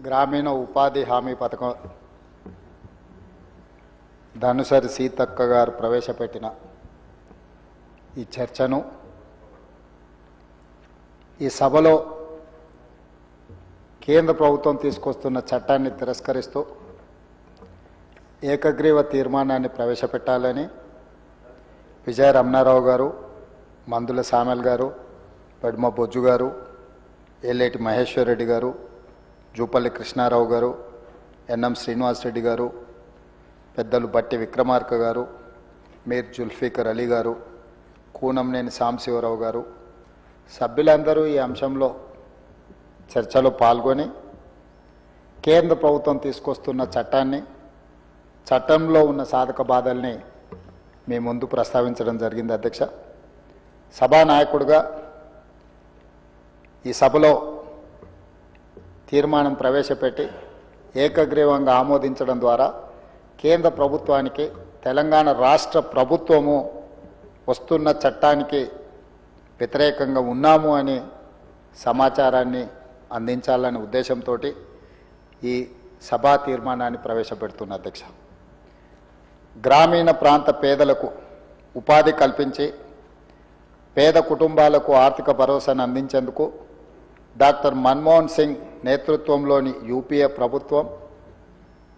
గ్రామీణ ఉపాధి హామీ పథకం ధనుసరి సీతక్క గారు ప్రవేశపెట్టిన ఈ చర్చను ఈ సభలో కేంద్ర ప్రభుత్వం తీసుకొస్తున్న చట్టాన్ని తిరస్కరిస్తూ ఏకగ్రీవ తీర్మానాన్ని ప్రవేశపెట్టాలని విజయ రమణారావు గారు, మందుల సామెల్ గారు, పద్మ బొజ్జు గారు, ఎల్లేటి మహేశ్వర్ రెడ్డి గారు, జూపల్లి కృష్ణారావు గారు, ఎన్ఎం శ్రీనివాస్ రెడ్డి గారు, పెద్దలు బట్టి విక్రమార్క గారు, మీర్ జుల్ఫికర్ అలీ గారు, కూనంనేని సాంబశివరావు గారు సభ్యులందరూ ఈ అంశంలో చర్చలో పాల్గొని కేంద్ర ప్రభుత్వం తీసుకొస్తున్న చట్టాన్ని, చట్టంలో ఉన్న సాధక బాధల్ని మీ ముందు ప్రస్తావించడం జరిగింది. అధ్యక్ష, సభానాయకుడిగా ఈ సభలో తీర్మానం ప్రవేశపెట్టి ఏకగ్రీవంగా ఆమోదించడం ద్వారా కేంద్ర ప్రభుత్వానికి తెలంగాణ రాష్ట్ర ప్రభుత్వము వస్తున్న చట్టానికి వ్యతిరేకంగా ఉన్నాము అని సమాచారాన్ని అందించాలనే ఉద్దేశంతో ఈ సభా తీర్మానాన్ని ప్రవేశపెడుతున్న అధ్యక్ష. గ్రామీణ ప్రాంత పేదలకు ఉపాధి కల్పించి పేద కుటుంబాలకు ఆర్థిక భరోసాను అందించేందుకు డాక్టర్ మన్మోహన్ సింగ్ నేతృత్వంలోని యూపీఏ ప్రభుత్వం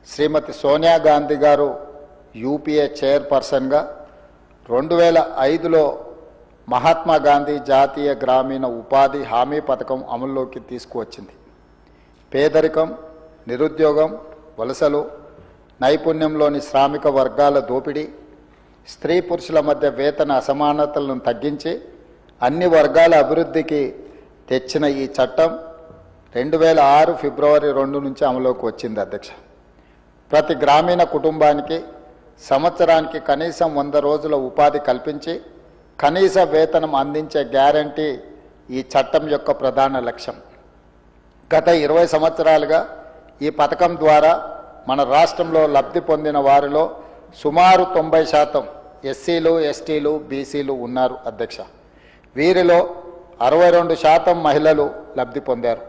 శ్రీమతి సోనియా గాంధీ గారు యూపీఏ చైర్పర్సన్గా 2005లో మహాత్మా గాంధీ జాతీయ గ్రామీణ ఉపాధి హామీ పథకం అమల్లోకి తీసుకువచ్చింది. పేదరికం, నిరుద్యోగం, వలసలు, నైపుణ్యంలోని శ్రామిక వర్గాల దోపిడీ, స్త్రీ పురుషుల మధ్య వేతన అసమానతలను తగ్గించి అన్ని వర్గాల అభివృద్ధికి తెచ్చిన ఈ చట్టం 2006 ఫిబ్రవరి 2 నుంచి అమలులోకి వచ్చింది. అధ్యక్ష, ప్రతి గ్రామీణ కుటుంబానికి సంవత్సరానికి కనీసం 100 రోజుల ఉపాధి కల్పించి కనీస వేతనం అందించే గ్యారంటీ ఈ చట్టం యొక్క ప్రధాన లక్ష్యం. గత 20 సంవత్సరాలుగా ఈ పథకం ద్వారా మన రాష్ట్రంలో లబ్ధి పొందిన వారిలో సుమారు 90% ఎస్సీలు, ఎస్టీలు, బీసీలు ఉన్నారు. అధ్యక్ష, వీరిలో 62% మహిళలు లబ్ధి పొందారు.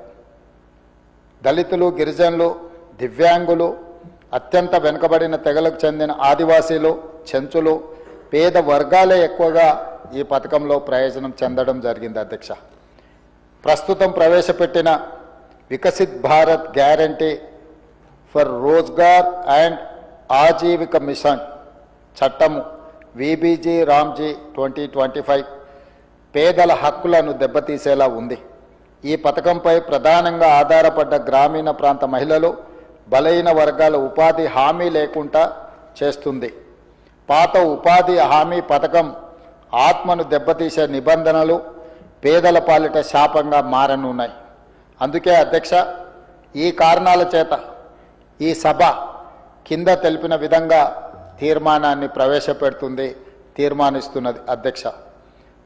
దళితులు, గిరిజనులు, దివ్యాంగులు, అత్యంత వెనుకబడిన తెగలకు చెందిన ఆదివాసీలు, చెంచులు, పేద వర్గాలే ఎక్కువగా ఈ పథకంలో ప్రయోజనం చెందడం జరిగింది. అధ్యక్ష, ప్రస్తుతం ప్రవేశపెట్టిన Viksit Bharat guarantee for Rozgar and Ajeevika mission చట్టము విబిజి రామ్జీ 2025 పేదల హక్కులను దెబ్బతీసేలా ఉంది. ఈ పథకంపై ప్రధానంగా ఆధారపడ్డ గ్రామీణ ప్రాంత మహిళలు, బలహీన వర్గాల ఉపాధి హామీ లేకుండా చేస్తుంది. పాత ఉపాధి హామీ పథకం ఆత్మను దెబ్బతీసే నిబంధనలు పేదల పాలిట శాపంగా మారనున్నాయి. అందుకే అధ్యక్ష, ఈ కారణాల చేత ఈ సభ కింద తెలిపిన విధంగా తీర్మానాన్ని తీర్మానిస్తున్నది. అధ్యక్ష,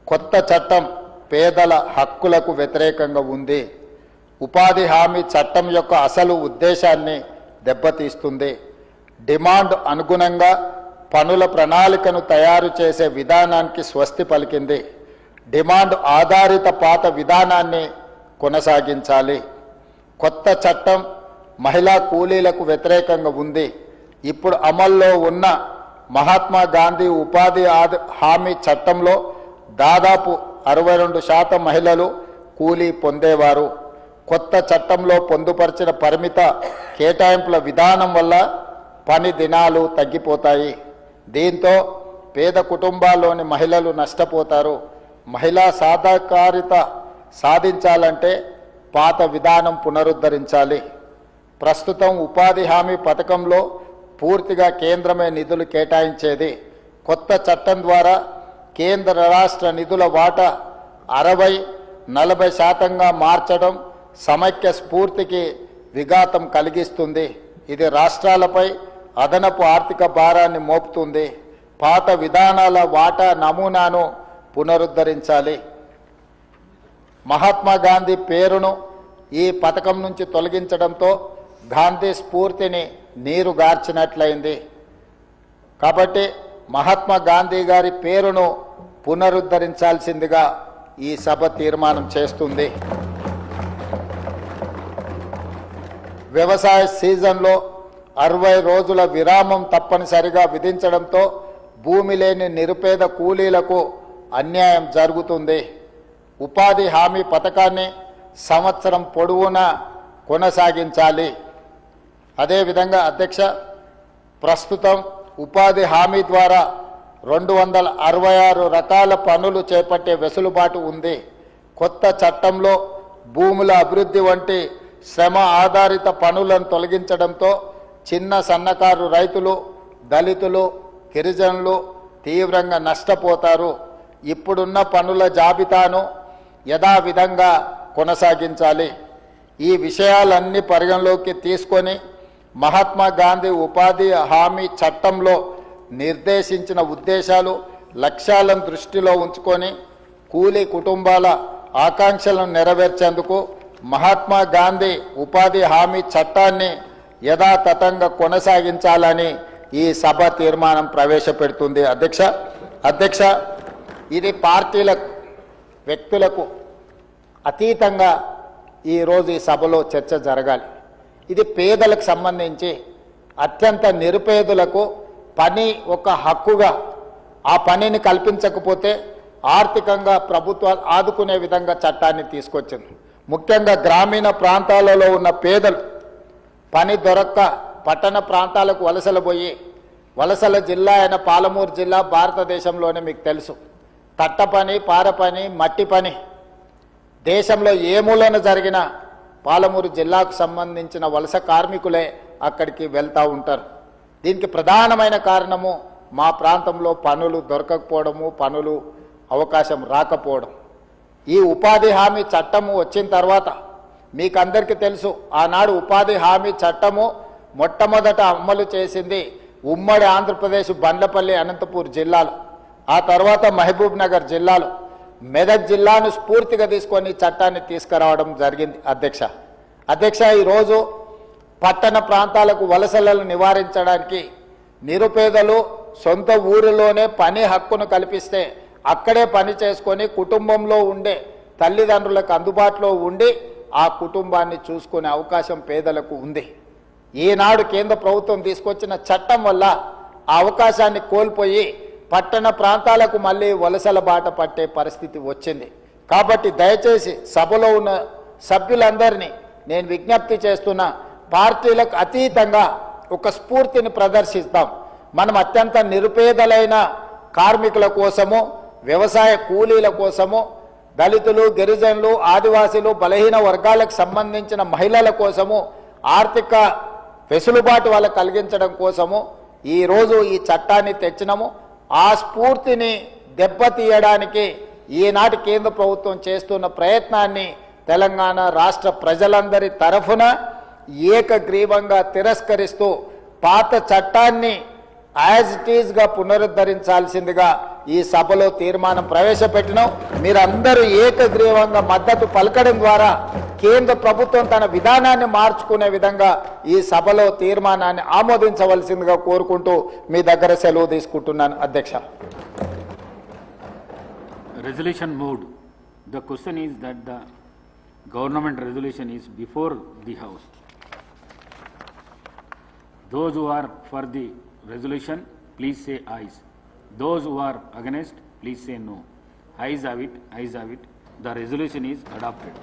కొత్త చట్టం పేదల హక్కులకు వ్యతిరేకంగా ఉంది. ఉపాధి హామీ చట్టం యొక్క అసలు ఉద్దేశాన్ని దెబ్బతీస్తుంది. డిమాండ్ అనుగుణంగా పనుల ప్రణాళికను తయారు చేసే విధానానికి స్వస్తి పలికింది. డిమాండ్ ఆధారిత పాత విధానాన్ని కొనసాగించాలి. కొత్త చట్టం మహిళా కూలీలకు వ్యతిరేకంగా ఉంది. ఇప్పుడు అమల్లో ఉన్న మహాత్మా గాంధీ ఉపాధి హామీ చట్టంలో దాదాపు 62% మహిళలు కూలీ పొందేవారు. కొత్త చట్టంలో పొందుపరిచిన పరిమిత కేటాయింపుల విధానం వల్ల పని దినాలు తగ్గిపోతాయి. దీంతో పేద కుటుంబాల్లోని మహిళలు నష్టపోతారు. మహిళా సాధికారిత సాధించాలంటే పాత విధానం పునరుద్ధరించాలి. ప్రస్తుతం ఉపాధి హామీ పథకంలో పూర్తిగా కేంద్రమే నిధులు కేటాయించేది. కొత్త చట్టం ద్వారా కేంద్ర రాష్ట్ర నిధుల వాటా 60-40% మార్చడం సమైక్య స్ఫూర్తికి విఘాతం కలిగిస్తుంది. ఇది రాష్ట్రాలపై అదనపు ఆర్థిక భారాన్ని మోపుతుంది. పాత విధానాల వాటా నమూనాను పునరుద్ధరించాలి. మహాత్మా గాంధీ పేరును ఈ పథకం నుంచి తొలగించడంతో గాంధీ స్ఫూర్తిని నీరుగార్చినట్లయింది. కాబట్టి మహాత్మా గాంధీ గారి పేరును పునరుద్ధరించాల్సిందిగా ఈ సభ తీర్మానం చేస్తుంది. వ్యవసాయ సీజన్లో 60 రోజుల విరామం తప్పనిసరిగా విధించడంతో భూమి లేని నిరుపేద కూలీలకు అన్యాయం జరుగుతుంది. ఉపాధి హామీ పథకాన్ని సంవత్సరం పొడవునా కొనసాగించాలి. అదేవిధంగా అధ్యక్ష, ప్రస్తుతం ఉపాధి హామీ ద్వారా 266 రకాల పనులు చేపట్టే వెసులుబాటు ఉంది. కొత్త చట్టంలో భూముల అభివృద్ధి వంటి శ్రమ ఆధారిత పనులను తొలగించడంతో చిన్న సన్నకారు రైతులు, దళితులు, గిరిజనులు తీవ్రంగా నష్టపోతారు. ఇప్పుడున్న పనుల జాబితాను యథావిధంగా కొనసాగించాలి. ఈ విషయాలన్నీ పరిగణలోకి తీసుకొని మహాత్మా గాంధీ ఉపాధి హామీ చట్టంలో నిర్దేశించిన ఉద్దేశాలు, లక్ష్యాలను దృష్టిలో ఉంచుకొని కూలీ కుటుంబాల ఆకాంక్షలను నెరవేర్చేందుకు మహాత్మా గాంధీ ఉపాధి హామీ చట్టాన్ని యథాతథంగా కొనసాగించాలని ఈ సభ తీర్మానం ప్రవేశపెడుతుంది. అధ్యక్ష, ఇది పార్టీలకు, వ్యక్తులకు అతీతంగా ఈరోజు ఈ సభలో చర్చ జరగాలి. ఇది పేదలకు సంబంధించి అత్యంత నిరుపేదలకు పని ఒక హక్కుగా, ఆ పనిని కల్పించకపోతే ఆర్థికంగా ప్రభుత్వాలు ఆదుకునే విధంగా చట్టాన్ని తీసుకొచ్చింది. ముఖ్యంగా గ్రామీణ ప్రాంతాలలో ఉన్న పేదలు పని దొరక్క పట్టణ ప్రాంతాలకు వలసలు పోయి, వలసల జిల్లా అయిన పాలమూరు జిల్లా భారతదేశంలోనే మీకు తెలుసు, తట్ట పని, పార పని, మట్టి పని దేశంలో ఏ మూలన జరిగిన పాలమూరు జిల్లాకు సంబంధించిన వలస కార్మికులే అక్కడికి వెళ్తూ ఉంటారు. దీనికి ప్రధానమైన కారణము మా ప్రాంతంలో పనులు దొరకకపోవడము, పనులు అవకాశం రాకపోవడం. ఈ ఉపాధి హామీ చట్టము వచ్చిన తర్వాత మీకు అందరికీ తెలుసు, ఆనాడు ఉపాధి హామీ చట్టము మొట్టమొదట అమలు చేసింది ఉమ్మడి ఆంధ్రప్రదేశ్ బండ్లపల్లి, అనంతపూర్ జిల్లాలో, ఆ తర్వాత మహబూబ్ నగర్ జిల్లాలో, మెదక్ జిల్లాను స్ఫూర్తిగా తీసుకొని చట్టాన్ని తీసుకురావడం జరిగింది. అధ్యక్ష, ఈరోజు పట్టణ ప్రాంతాలకు వలసలను నివారించడానికి నిరుపేదలు సొంత ఊరిలోనే పని హక్కును కల్పిస్తే అక్కడే పని చేసుకొని కుటుంబంలో ఉండే తల్లిదండ్రులకు అందుబాటులో ఉండి ఆ కుటుంబాన్ని చూసుకునే అవకాశం పేదలకు ఉంది. ఈనాడు కేంద్ర ప్రభుత్వం తీసుకొచ్చిన చట్టం వల్ల ఆ అవకాశాన్ని కోల్పోయి పట్టణ ప్రాంతాలకు మళ్ళీ వలసల బాట పట్టే పరిస్థితి వచ్చింది. కాబట్టి దయచేసి సభలో ఉన్న సభ్యులందరినీ నేను విజ్ఞప్తి చేస్తున్నా, పార్టీలకు అతీతంగా ఒక స్ఫూర్తిని ప్రదర్శిస్తాం. మనం అత్యంత నిరుపేదలైన కార్మికుల కోసము, వ్యవసాయ కూలీల కోసము, దళితులు, గిరిజనులు, ఆదివాసీలు, బలహీన వర్గాలకు సంబంధించిన మహిళల కోసము ఆర్థిక వెసులుబాటు వాళ్ళకు కలిగించడం కోసము ఈరోజు ఈ చట్టాన్ని తెచ్చినాము. ఆ స్ఫూర్తిని దెబ్బతీయడానికి ఈనాటి కేంద్ర ప్రభుత్వం చేస్తున్న ప్రయత్నాన్ని తెలంగాణ రాష్ట్ర ప్రజలందరి తరఫున ఏకగ్రీవంగా తిరస్కరిస్తూ పాత చట్టాన్ని యాజ్ ఇట్ ఈజ్గా పునరుద్ధరించాల్సిందిగా ఈ సభలో తీర్మానం ప్రవేశపెట్టినాం. మీరందరూ ఏకగ్రీవంగా మద్దతు పలకడం ద్వారా కేంద్ర ప్రభుత్వం తన విధానాన్ని మార్చుకునే విధంగా ఈ సభలో తీర్మానాన్ని ఆమోదించవలసిందిగా కోరుకుంటూ మీ దగ్గర సెలవు తీసుకుంటున్నాను. అధ్యక్ష. Resolution moved. The question is that the government resolution is before the House. Those who are for the resolution, please say ayes. Those who are against, please say no. Ayes have it. The resolution is adopted.